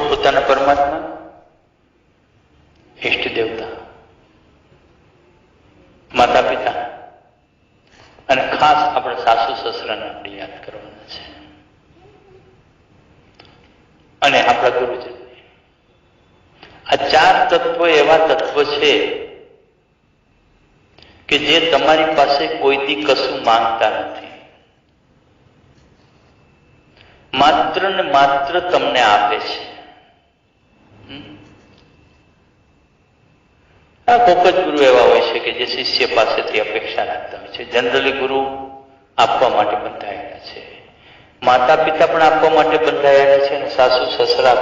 પોતપોતાના પરમાત્મા, ઇષ્ટ દેવતા, માતા પિતા અને ખાસ આપણે સાસુ સસરાને આપણે યાદ કરવાના છે, અને આપણા ગુરુજન. આ ચાર તત્વો એવા તત્વો છે કે જે તમારી પાસે કોઈથી કશું માંગતા નથી, માત્ર ને માત્ર તમને આપે છે. આ કોક જ ગુરુ એવા હોય છે કે જે શિષ્ય પાસેથી અપેક્ષા રાખતા હોય છે. જનરલી ગુરુ આપવા માટે બંધાયેલા છે, માતા પિતા પણ આપવા માટે બંધાયેલા છે, અને સાસુ સસરા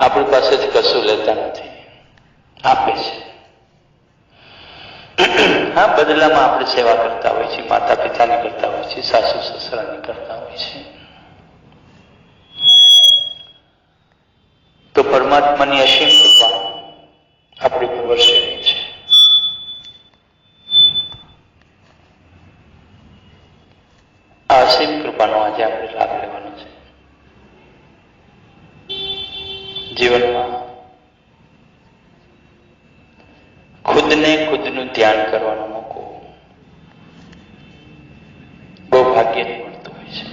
આપણી પાસેથી કશું લેતા નથી, આપે છે. હા, બદલામાં આપણે સેવા કરતા હોય છે, માતા પિતાની કરતા હોય છે, સાસુ સસરાની કરતા હોય છે. તો પરમાત્માની અસીમ કૃપા આપણી પર વરસેલી છે. આ અસીમ કૃપાનો આજે આપણે લાભ લેવાનો છે. જીવનમાં ખુદને ખુદનું ધ્યાન કરવાનો મોકો બહુ ભાગ્યથી મળતો હોય છે.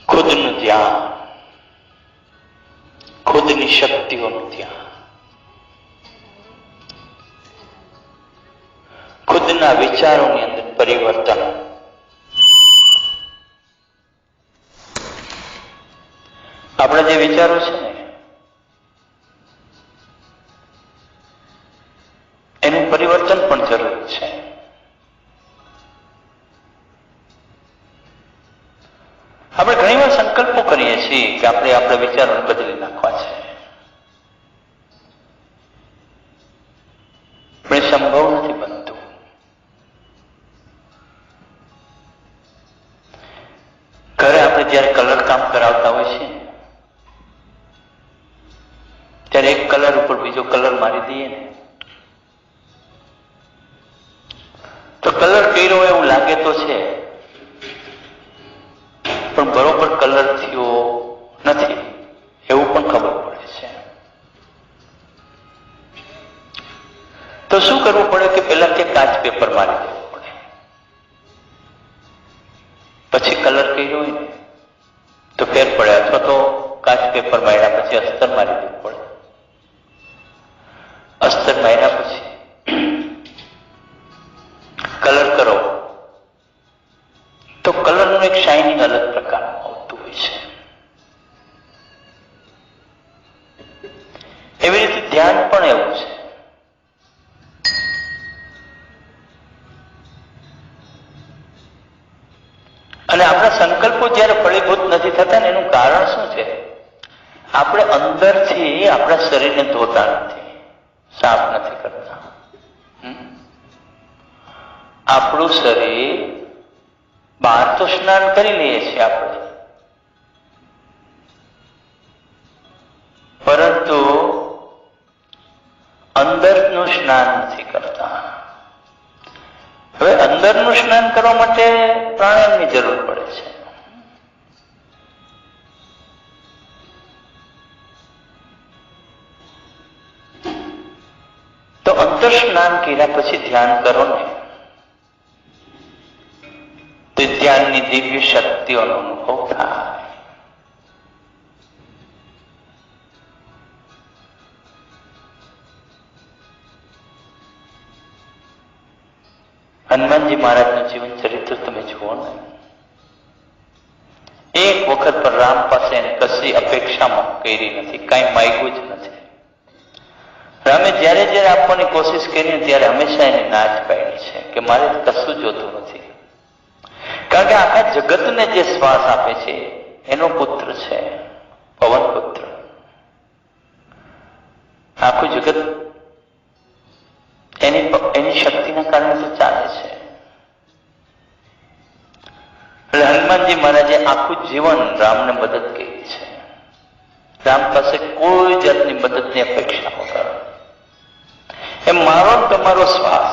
ખુદનું ધ્યાન, ખુદની શક્તિઓનું ધ્યાન, ખુદના વિચારોની અંદર પરિવર્તન. આપણા જે વિચારો છે ને એનું પરિવર્તન પણ જરૂરી છે. આપણે ઘણીવાર સંકલ્પો કરીએ છીએ કે આપણે આપણા વિચારોને બદલી નાખવા છે, પણ એ સંભવ નથી બનતું. ઘરે આપણે જયારે કલર કામ કરાવતા હોય છે ત્યારે એક કલર ઉપર બીજો કલર મારી દઈએ ને તો કલર કર્યો એવું લાગે તો છે, પણ બરોબર કલર થયો નથી એવું પણ ખબર પડે છે. તો શું કરવું પડે કે પહેલા તે કાચ પેપર મારી દેવું પડે, પછી કલર કર્યો હોય ને તો ફેર પડે, અથવા તો કાચ પેપર માર્યા પછી અસ્તર મારી દેવું પડે, અસ્તર માર્યા પછી કલર કરો તો કલરનું એક શાઇનિંગ અલગ પ્રકારનું આવતું હોય છે. એવી રીતે ધ્યાન પણ એવું છે. અને આપણા સંકલ્પો જયારે ફળીભૂત નથી થતા ને એનું કારણ શું છે? આપણે અંદરથી આપણા શરીરને ધોતા નથી, સાફ નથી કરતા. આપણું શરીર બહાર તો સ્નાન કરી લઈએ છીએ આપણે, પરંતુ અંદરનું સ્નાન નથી કરતા. હવે અંદરનું સ્નાન કરવા માટે પ્રાણાયામની જરૂર પડે છે. તો અંતર સ્નાન કર્યા પછી ધ્યાન કરો ને તો ધ્યાનની દિવ્ય શક્તિઓનો અનુભવ થાય. હનુમાનજી મહારાજનું જીવન ચરિત્ર તમે જુઓ ને, એક વખત પર રામ પાસે એને કશી અપેક્ષામાં કરી નથી, કાંઈ માંગ્યું જ નથી. રામે જ્યારે જ્યારે આપવાની કોશિશ કરી ત્યારે હંમેશા એને ના જ પાડી છે કે મારે કશું જોતું નથી, કારણ કે આખા જગતને જે શ્વાસ આપે છે એનો પુત્ર છે, પવન પુત્ર. આખું જગત એની શક્તિના કારણે તો ચાલે છે. એટલે હનુમાનજી મહારાજે આખું જીવન રામને મદદ કરી છે. રામ પાસે કોઈ જાતની મદદની અપેક્ષા વગર. એ મારો તમારો શ્વાસ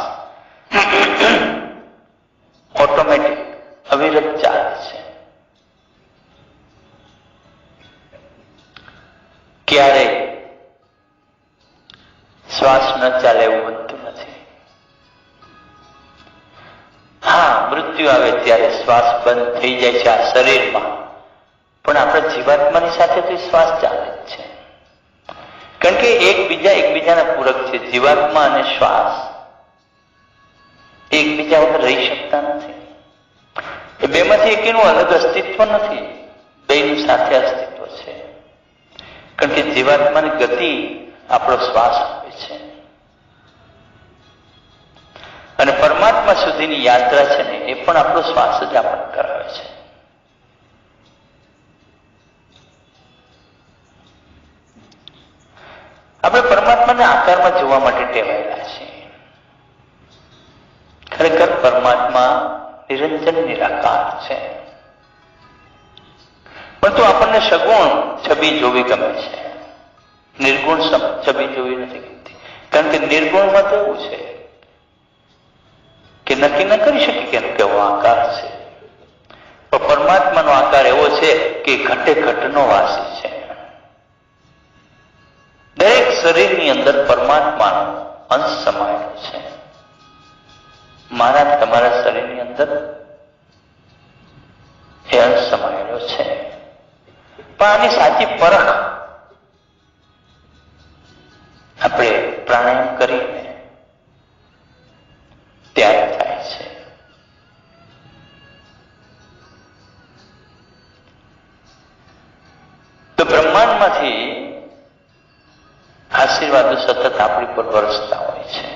ઓટોમેટિક અવિરત ચાલે છે. ક્યારેય શ્વાસ ન ચાલે એવું બનતું નથી. હા, મૃત્યુ આવે ત્યારે શ્વાસ બંધ થઈ જાય છે આ શરીરમાં, પણ આપણા જીવાત્માની સાથે તો શ્વાસ ચાલે જ છે. કારણ કે એકબીજાના પૂરક છે. જીવાત્મા અને શ્વાસ એકબીજા વગર રહી શકતા નથી. એ બેમાંથી એકેનું અલગ અસ્તિત્વ નથી, બેનું સાથે અસ્તિત્વ છે. કારણ કે જીવાત્માની ગતિ આપણો શ્વાસ આપે છે અને પરમાત્મા સુધીની યાત્રા છે ને એ પણ આપણો શ્વાસ જ આપણને કરાવે છે. આપણે પરમાત્માને આકારમાં જોવા માટે ટેવાયેલા છીએ. ખરેખર પરમાત્મા નિરંજન નિરાકાર છે, પરંતુ આપણને સગુણ છબી જોવી ગમે છે, નિર્ગુણ છબી જોવી નથી ગમતી. કારણ કે નિર્ગુણમાં તો એવું છે કે નક્કી ન કરી શકે કે એનો કેવો આકાર છે. પણ પરમાત્માનો આકાર એવો છે કે ઘટે ઘટનો વાસી છે. દરેક શરીરની અંદર પરમાત્માનો અંશ સમાયેલો છે. મારા તમારા શરીરની અંદર એ અંશ સમાયેલો છે. પણ આની સાચી પરખ આપણે પ્રાણાયામ કરીને ત્યારે થાય છે. તો બ્રહ્માંડમાંથી આશીર્વાદો સતત આપણી પર વરસતા હોય છે.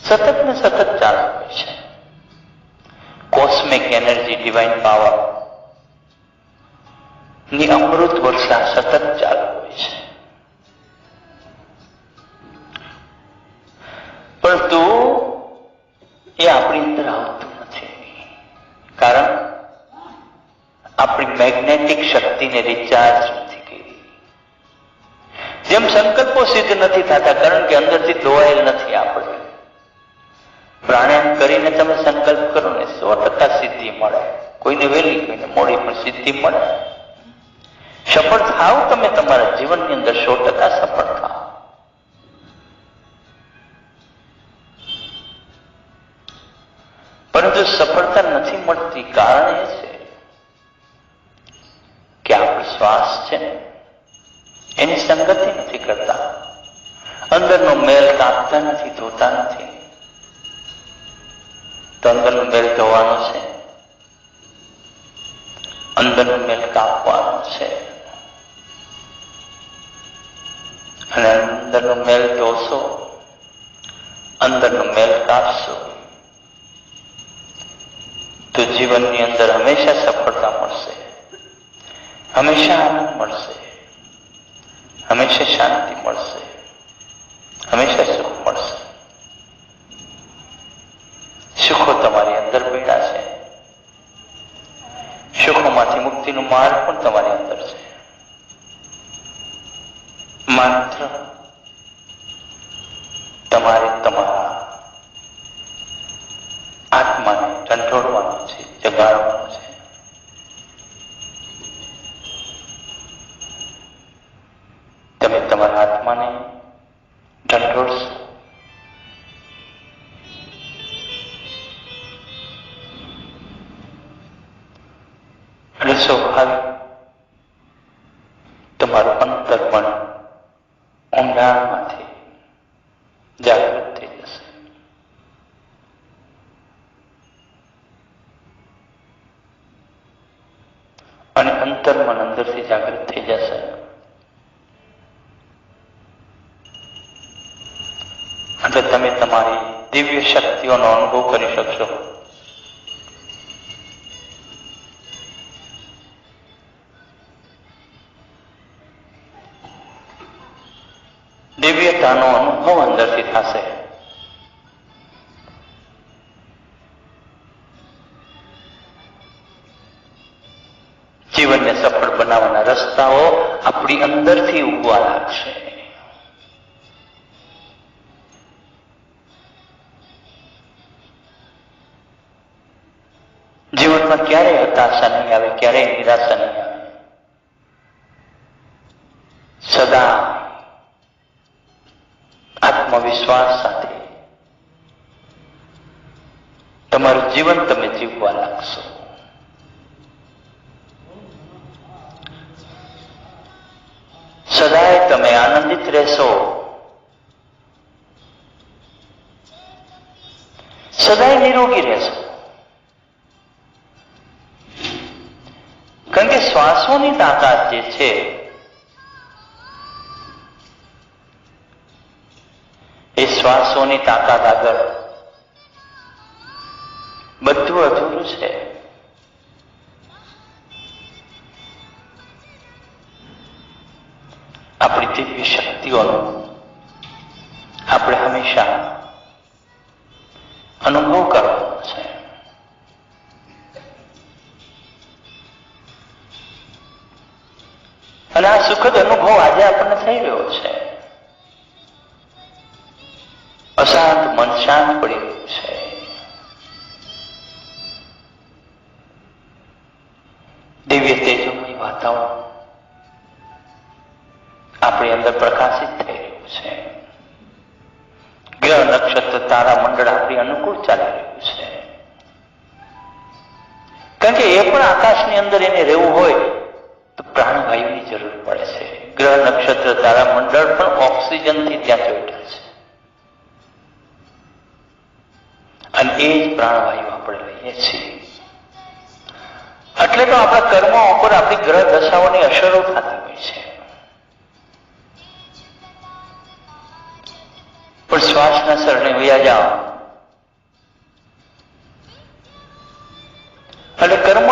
સતત ને સતત ચાલુ હોય છે. કોસ્મિક એનર્જી, ડિવાઇન પાવર ની અમૃત વર્ષા સતત ચાલુ હોય છે. પરંતુ એ આપણી અંદર આવતું નથી, કારણ આપણી મેગ્નેટિક શક્તિને રિચાર્જ નથી કરી. જેમ સંકલ્પો સિદ્ધ નથી થતા, કારણ કે અંદરથી ધોવાયેલ નથી. આપણે પ્રાણાયામ કરીને તમે સંકલ્પ કરો ને 100% સિદ્ધિ મળે. કોઈને વહેલી, કોઈને મોડી, પણ સિદ્ધિ મળે. સફળ થાવ તમે તમારા જીવનની અંદર 100% સફળ થાવ. પરંતુ સફળતા નથી મળતી, કારણ એ છે કે આપણો શ્વાસ છે એની સંગતિ નથી કરતા, અંદરનો મેલ કાપતા નથી, ધોતા નથી. તો અંદરનો મેલ ધોવાનો છે, અંદરનો મેલ કાપવાનો છે. અને અંદરનો મેલ ધોશો, અંદરનો મેલ કાપશો તો જીવનની અંદર હંમેશા સફળતા મળશે, હંમેશા આનંદ મળશે, હંમેશા શાંતિ મળશે, હંમેશા સુખ મળશે. સુખો તમારી અંદર પડ્યા છે. સુખોમાંથી મુક્તિનો માર્ગ પણ તમારી અંદર છે. માત્ર તમારે તમારા આત્માને કંટ્રોલવાનો છે, જગાડવાનો છે. તમે તમારા આત્માને કંટ્રોલશો એટલે સ્વાભાવિક તમારું અંતર્મન ઊંડાણમાંથી જાગૃત થઈ જશે. અને અંતર્મન અંદરથી જાગૃત થઈ જશે એટલે તમે તમારી દિવ્ય શક્તિઓનો અનુભવ કરી શકશો. દિવ્યતાનો અનુભવ અંદરથી થશે. જીવનને સફળ બનાવવાના રસ્તાઓ આપણી અંદરથી ઉગવા લાગશે. જીવનમાં ક્યારેય હતાશા નહીં આવે, ક્યારેય નિરાશા નહીં આવે. સદા આત્મવિશ્વાસ સાથે તમારું જીવન તમે જીવવા લાગશો. સદાય તમે આનંદિત રહેશો, સદાય નિરોગી રહેશો. કારણ કે શ્વાસોની તાકાત જે છે એ શ્વાસોની તાકાત આગળ બધું અધૂરું છે. આપણી દિવ્ય શક્તિઓનો આપણે હંમેશા અનુભવ કરવાનો છે. અને આ સુખદ અનુભવ આજે આપણને થઈ રહ્યો છે. અશાંત મન શાંત પડી રહ્યું છે. દિવ્ય તેજોમય વાતાવરણ આપણી અંદર પ્રકાશિત થઈ રહ્યું છે. ગ્રહ નક્ષત્ર તારા મંડળ આપણી અનુકૂળ ચાલી રહ્યું છે. કારણ કે એ પણ આકાશની અંદર એને રહેવું હોય તો પ્રાણવાયુની જરૂર પડે છે. ગ્રહ નક્ષત્ર તારા મંડળ પણ ઓક્સિજનથી ત્યાં ચોંટ્યા છે. અને એ જ પ્રાણવાયુ આપણે લઈએ છીએ. એટલે તો આપણા કર્મો ઉપર આપણી ગ્રહ દશાઓની અસરો થતી હોય છે. પણ શ્વાસના શરણે વયા જાઓ એટલે કર્મ